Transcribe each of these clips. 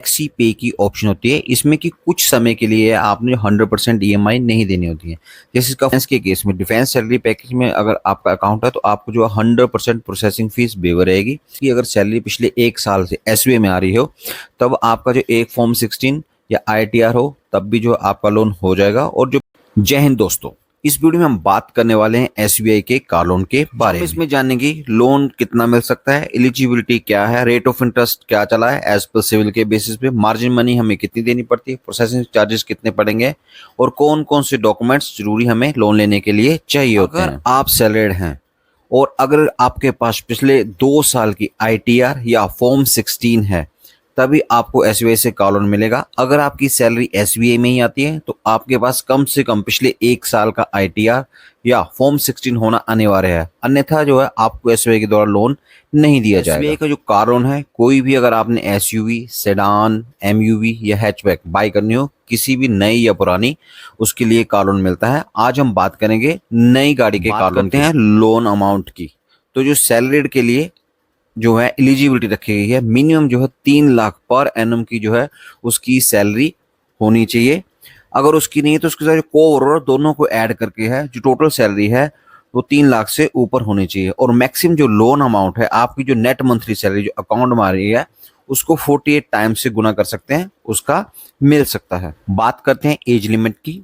Flexi पे की option होती है। इसमें कि कुछ समय के लिए आपने 100% ईएमआई नहीं देनी होती है। जैसे इसका डिफेंस के केस में डिफेंस सैलरी पैकेज में अगर आपका अकाउंट है तो आपको जो 100% प्रोसेसिंग फीस वेवर रहेगी कि अगर सैलरी पिछले 1 साल से एसबीआई में आ रही हो तब आपका जो एक फॉर्म 16 या आईटीआर हो तब भी जो आपका लोन हो जाएगा। और जो जय हिंद दोस्तों, इस वीडियो में हम बात करने वाले हैं एसबीआई के कार लोन के बारे में। इसमें जानेंगे लोन कितना मिल सकता है, एलिजिबिलिटी क्या है, रेट ऑफ इंटरेस्ट क्या चला है एज पर सिविल के बेसिस पे, मार्जिन मनी हमें कितनी देनी पड़ती है, प्रोसेसिंग चार्जेस कितने पड़ेंगे और कौन कौन से डॉक्यूमेंट्स जरूरी हमें लोन लेने के लिए चाहिए होते हैं। अगर आप सैलरीड हैं और अगर आपके पास पिछले 2 साल की आईटीआर या फॉर्म 16 है तभी आपको एसबीआई से कार लोन मिलेगा। अगर आपकी सैलरी एसबीआई में ही आती है तो आपके पास कम से कम पिछले 1 साल का आईटीआर या फॉर्म 16 होना अनिवार्य है, अन्यथा जो है आपको एसबीआई के द्वारा लोन नहीं दिया जाएगा। एसबीआई का जो कार लोन है, कोई भी अगर आपने एसयूवी, सेडान, एमयूवी या हैचबैक बाय करनी हो, किसी भी नई या पुरानी, उसके लिए कार लोन मिलता है। आज हम बात करेंगे नई गाड़ी के कार लोन करते हैं लोन अमाउंट की। तो जो सैलरीड के लिए जो है एलिजिबिलिटी रखी गई है, मिनिमम जो है 3 लाख पर एनम की जो है उसकी सैलरी होनी चाहिए। अगर उसकी नहीं है तो उसके साथ जो कोर और दोनों को ऐड करके है जो टोटल सैलरी है वो 3 लाख से ऊपर होनी चाहिए। और मैक्सिमम जो लोन अमाउंट है, आपकी जो नेट मंथली सैलरी जो अकाउंट में आ रही है उसको 48 टाइम्स से गुना कर सकते हैं, उसका मिल सकता है। बात करते हैं एज लिमिट की।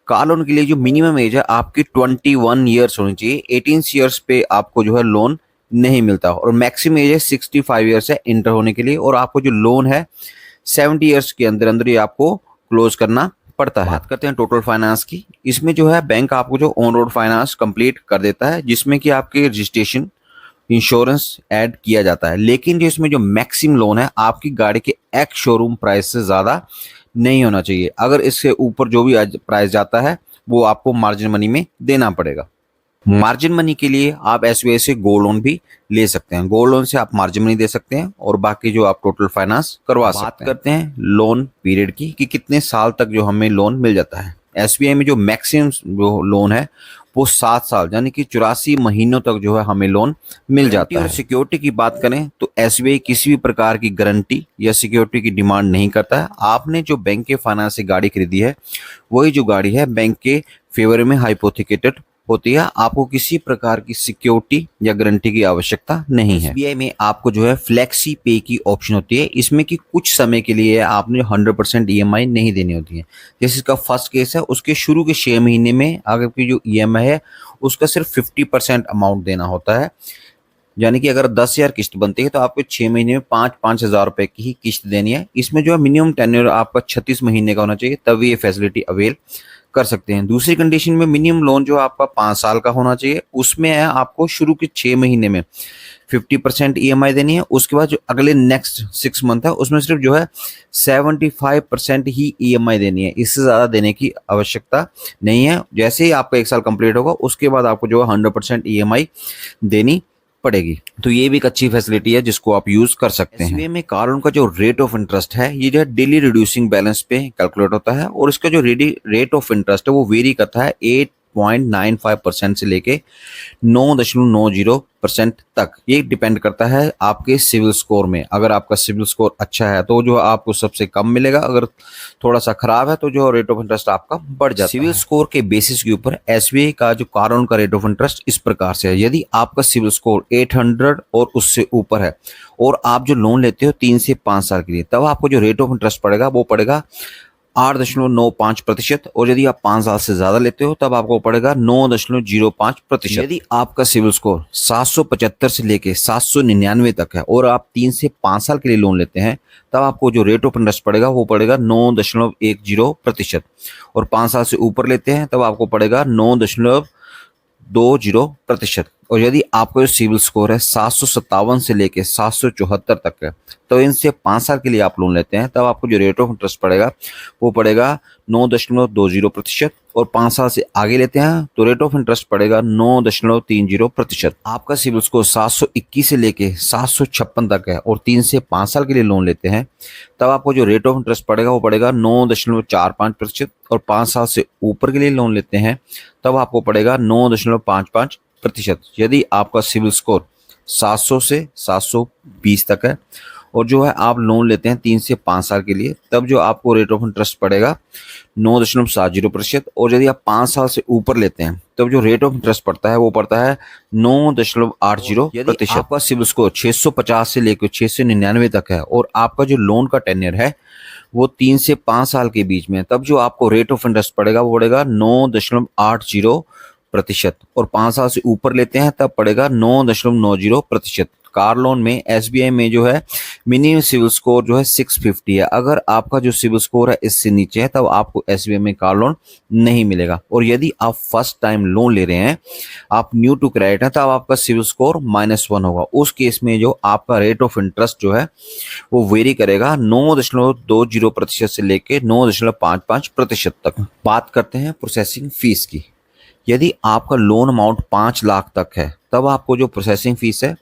कार लोन के लिए जो मिनिमम एज है आपकी 21 ईयर्स होनी चाहिए। 18 ईयर्स पे आपको जो है लोन नहीं मिलता और मैक्सिमम एज है 65 ईयर्स है इंटर होने के लिए। और आपको जो लोन है 70 ईयर्स के अंदर अंदर ही आपको क्लोज करना पड़ता है। बात करते हैं टोटल फाइनेंस की। इसमें जो है बैंक आपको जो ऑन रोड फाइनेंस कंप्लीट कर देता है जिसमें कि आपके रजिस्ट्रेशन, इंश्योरेंस ऐड किया जाता है। लेकिन जो इसमें जो मैक्सिमम लोन है आपकी गाड़ी के एक्स शोरूम प्राइस से ज़्यादा नहीं होना चाहिए। अगर इसके ऊपर जो भी प्राइस जाता है वो आपको मार्जिन मनी में देना पड़ेगा। मार्जिन मनी के लिए आप एसबीआई से गोल्ड लोन भी ले सकते हैं। गोल्ड लोन से आप मार्जिन मनी दे सकते हैं और बाकी जो आप टोटल फाइनेंस करवा सकते हैं। बात करते हैं लोन पीरियड की कि कितने साल तक जो हमें लोन मिल जाता है। एसबीआई में जो मैक्सिमम जो लोन है वो 7 साल यानी कि 84 महीनों तक जो है हमें लोन मिल जाता है। और सिक्योरिटी की बात करें तो एसबीआई किसी भी प्रकार की गारंटी या सिक्योरिटी की डिमांड नहीं करता है। आपने जो बैंक के फाइनेंस से गाड़ी खरीदी है वही जो गाड़ी है बैंक के फेवर में हाइपोथिकेटेड होती है। आपको किसी प्रकार की सिक्योरिटी या गारंटी की आवश्यकता नहीं है। एसबीआई में आपको जो है फ्लेक्सी पे की ऑप्शन होती है। इसमें कि कुछ समय के लिए आपने 100% ईएमआई नहीं देनी होती है। जैसे इसका फर्स्ट केस है, उसके शुरू के 6 महीने में आपकी जो ईएमआई है उसका सिर्फ 50% अमाउंट देना होता है। यानी कि अगर 10,000 किस्त बनती है तो आपको 6 महीने में 5,000 रुपए की ही किस्त देनी है। इसमें जो है मिनिमम टेन्योर आपका 36 महीने का होना चाहिए, तभी ये फैसिलिटी अवेल कर सकते हैं। दूसरी कंडीशन में मिनिमम लोन जो आपका 5 साल का होना चाहिए, उसमें है आपको शुरू के 6 महीने में 50% ईएमआई देनी है। उसके बाद जो अगले नेक्स्ट 6 मंथ है उसमें सिर्फ जो है 75% ही ईएमआई देनी है, इससे ज़्यादा देने की आवश्यकता नहीं है। जैसे ही आपका 1 साल कंप्लीट होगा उसके बाद आपको जो है 100% ईएमआई देनी पड़ेगी। तो ये भी एक अच्छी फैसिलिटी है जिसको आप यूज कर सकते हैं। एसबीआई में कार लोन का जो रेट ऑफ इंटरेस्ट है ये जो है डेली रिड्यूसिंग बैलेंस पे कैलकुलेट होता है और इसका जो रेट ऑफ इंटरेस्ट है वो वेरी करता है 8.95% से लेके 9.90% तक। ये डिपेंड करता है आपके सिविल स्कोर में। अगर आपका सिविल स्कोर अच्छा है तो जो आपको सबसे कम मिलेगा, अगर थोड़ा सा खराब है तो जो रेट ऑफ इंटरेस्ट आपका बढ़ जाता है। सिविल स्कोर के बेसिस के ऊपर एसबीआई का जो कार लोन का रेट ऑफ इंटरेस्ट इस प्रकार से है। यदि आपका सिविल स्कोर 800 और उससे ऊपर है और आप जो लोन लेते हो 3 से 5 साल के लिए, तब आपको जो रेट ऑफ इंटरेस्ट पड़ेगा वो पड़ेगा 8.95%। और यदि आप 5 साल से ज्यादा लेते हो तब आपको पड़ेगा 9.05%। यदि आपका सिविल स्कोर 775 से लेके 799 तक है और आप 3 से 5 साल के लिए लोन लेते हैं तब आपको जो रेट ऑफ इंटरेस्ट पड़ेगा वो पड़ेगा 9.10%। और 5 साल से ऊपर लेते हैं तब आपको पड़ेगा 9.20%। और यदि आपका जो सिविल स्कोर है 757 से लेके 774 तक है तो इनसे 5 साल के लिए आप लोन लेते हैं तब आपको जो रेट ऑफ इंटरेस्ट पड़ेगा वो पड़ेगा 9.20%। और 5 साल से आगे लेते हैं तो रेट ऑफ इंटरेस्ट पड़ेगा 9.30%। आपका सिविल स्कोर 721 से लेके 756 तक है और 3 से 5 साल के लिए लोन लेते हैं तब आपको जो रेट ऑफ इंटरेस्ट पड़ेगा वो पड़ेगा 9.45%। और 5 साल से ऊपर के लिए लोन लेते हैं तब आपको पड़ेगा 9.55%। यदि आपका सिविल स्कोर 700 से 720 तक है और जो है आप लोन लेते हैं 3 से 5 साल के लिए, तब जो आपको रेट ऑफ इंटरेस्ट पड़ेगा 9.70%। और यदि आप 5 साल से ऊपर लेते हैं तब जो रेट ऑफ इंटरेस्ट पड़ता है वो पड़ता है 9.80%। आपका सिबिल स्कोर 650 से लेकर 699 तक है और आपका जो लोन का टेन्योर है वो 3 से 5 साल के बीच में, तब जो आपको रेट ऑफ इंटरेस्ट पड़ेगा वो पड़ेगा 9.80%। और 5 साल से ऊपर लेते हैं तब पड़ेगा 9.90%। कार लोन में एसबीआई में जो है मिनिमम सिविल स्कोर जो है 650 है। अगर आपका जो सिविल स्कोर है इससे नीचे है तब आपको एसबीआई में कार लोन नहीं मिलेगा। और यदि आप फर्स्ट टाइम लोन ले रहे हैं, आप न्यू टू क्रेडिट हैं, तब आपका सिविल स्कोर -1 होगा। उस केस में जो आपका रेट ऑफ इंटरेस्ट जो है वो वेरी करेगा 9.20% से लेके 9.55% तक। बात करते हैं प्रोसेसिंग फीस की। यदि आपका लोन अमाउंट 5 लाख तक है तब आपको जो प्रोसेसिंग फीस है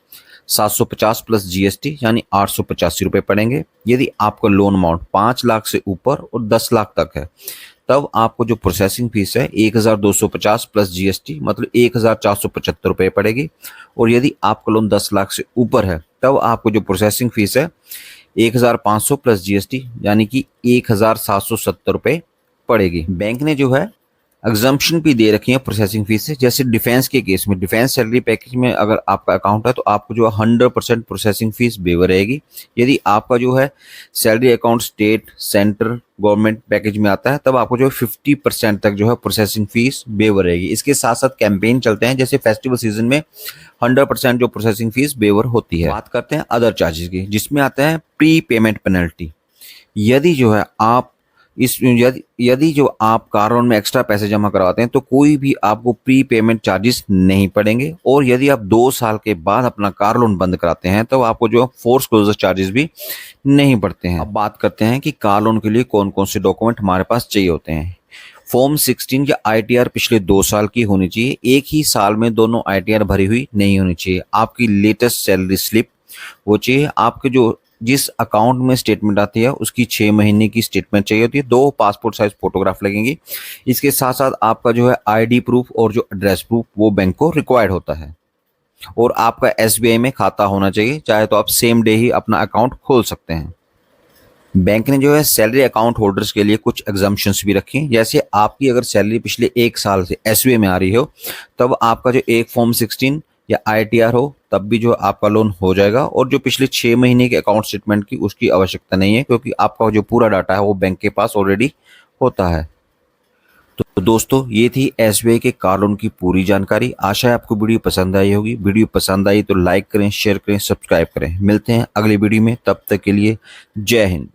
750 प्लस जीएसटी यानी 885 रुपये पड़ेंगे। यदि आपका लोन अमाउंट 5 लाख से ऊपर और 10 लाख तक है तब आपको जो प्रोसेसिंग फीस है 1250 प्लस जीएसटी मतलब 1475 रुपये पड़ेगी। और यदि आपका लोन 10 लाख से ऊपर है तब आपको जो प्रोसेसिंग फीस है 1500 प्लस जीएसटी यानी कि 1770 रुपये पड़ेगी। बैंक ने जो है एग्जम्पशन भी दे रखी है प्रोसेसिंग फीस से। जैसे डिफेंस के केस में, डिफेंस सैलरी पैकेज में अगर आपका अकाउंट है तो आपको जो है 100% प्रोसेसिंग फीस वेवर रहेगी। यदि आपका जो है salary account state centre government package में आता है तब आपको जो है 50% तक जो है प्रोसेसिंग फीस वेवर रहेगी। इसके साथ साथ कैंपेन चलते हैं, जैसे फेस्टिवल सीजन में 100% जो प्रोसेसिंग फीस वेवर होती है। बात करते हैं अदर चार्जेस की, जिसमें आता है प्री पेमेंट पेनल्टी। यदि जो है आप यदि जो आप कार लोन में एक्स्ट्रा पैसे जमा करवाते हैं तो कोई भी आपको प्री पेमेंट चार्जेस नहीं पड़ेंगे। और यदि आप 2 साल के बाद अपना कार लोन बंद कराते हैं तो आपको जो फोर्स क्लोजर चार्जेस भी नहीं पड़ते हैं। अब बात करते हैं कि कार लोन के लिए कौन कौन से डॉक्यूमेंट हमारे पास चाहिए होते हैं। फॉर्म 16 या आईटीआर पिछले 2 साल की होनी चाहिए। एक ही साल में दोनों आईटीआर भरी हुई नहीं होनी चाहिए। आपकी लेटेस्ट सैलरी स्लिप वो चाहिए। आपके जो जिस अकाउंट में स्टेटमेंट आती है उसकी 6 महीने की स्टेटमेंट चाहिए होती है। 2 पासपोर्ट साइज फोटोग्राफ लगेंगी। इसके साथ साथ आपका जो है आईडी प्रूफ और जो एड्रेस प्रूफ वो बैंक को रिक्वायर्ड होता है। और आपका एसबीआई में खाता होना चाहिए, चाहे तो आप सेम डे ही अपना अकाउंट खोल सकते हैं। बैंक ने जो है सैलरी अकाउंट होल्डर्स के लिए कुछ एग्जाम्पशंस भी रखी हैं। जैसे आपकी अगर सैलरी पिछले 1 साल से एसबीआई में आ रही हो तब आपका जो एक फॉर्म 16 या आईटीआर हो तब भी जो आपका लोन हो जाएगा। और जो पिछले 6 महीने के अकाउंट स्टेटमेंट की उसकी आवश्यकता नहीं है, क्योंकि आपका जो पूरा डाटा है वो बैंक के पास ऑलरेडी होता है। तो दोस्तों, ये थी एसबीआई के कार लोन की पूरी जानकारी। आशा है आपको वीडियो पसंद आई होगी। वीडियो पसंद आई तो लाइक करें, शेयर करें, सब्सक्राइब करें। मिलते हैं अगली वीडियो में, तब तक के लिए जय हिंद।